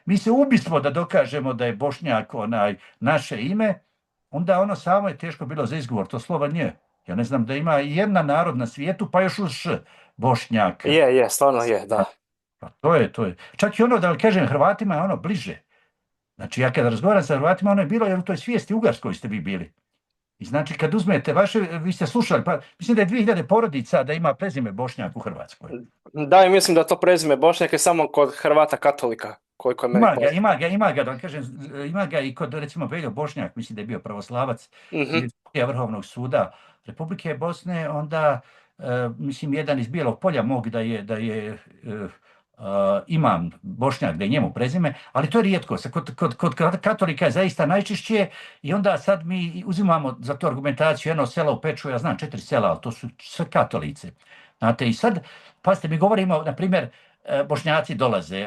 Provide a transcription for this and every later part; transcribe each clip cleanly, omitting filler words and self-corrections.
mi se ubismo da dokažemo da je Bošnjak naše ime, onda ono samo je teško bilo za izgovor, to slova nje. Ja ne znam da ima i jedna narod na svijetu, pa još uz š, Bošnjak. Stvarno je, da. Pa to je. Čak i ono, da kažem, Hrvatima je ono bliže. Znači, ja kada razgovaram sa Hrvatima, ono je bilo, jer u toj svijesti Ugarskoj ste vi bili. I znači, kad uzmete vaše, vi ste slušali, pa mislim da je 2000 porodica da ima prezime Bošnjak u Hrvatskoj. Da, i mislim da to prezime Bošnjak je samo kod Hrvata katolika, koliko je meni poznato. Ima ga, da vam kažem, ima ga i kod, recimo, Veljo Bošnjak, mislim da je bio pravoslavac, Vrhovnog suda Republike Bosne, onda, mislim, jedan iz Bijelog Polja mog da je imam Bošnjak, da je njemu prezime, ali to je rijetko. Kod katolika je zaista najčešće i onda sad mi uzimamo za tu argumentaciju jedno selo u Peču, ja znam 4 sela, ali to su sve katolice. Znate, i sad, pazite, mi govorimo, na primjer, Bošnjaci dolaze,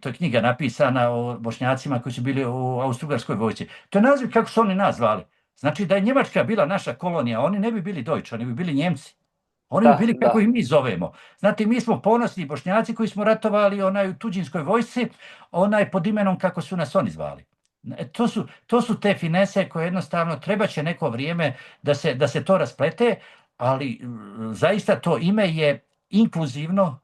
to je knjiga napisana o Bošnjacima koji su bili u Austro-Ugarskoj vojsci. To je naziv kako su oni nas zvali. Znači da je Njemačka bila naša kolonija, oni ne bi bili Deutsch, oni bi bili Njemci. Oni bi bili kako ih mi zovemo. Znate, mi smo ponosni Bošnjaci koji smo ratovali u tuđinskoj vojsci, pod imenom kako su nas oni zvali. To su te finese koje jednostavno treba će neko vrijeme da se to rasplete, ali zaista to ime je inkluzivno,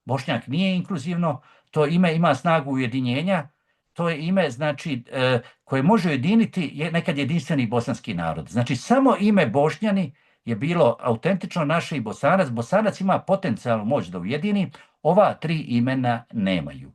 Bošnjak nije inkluzivno, to ime ima snagu ujedinjenja, to je ime, znači, koje može ujediniti nekad jedinstveni bosanski narod. Znači, samo ime Bošnjani je bilo autentično naše i Bosanac. Bosanac ima potencijalnu moć da ujedini, ova 3 imena nemaju.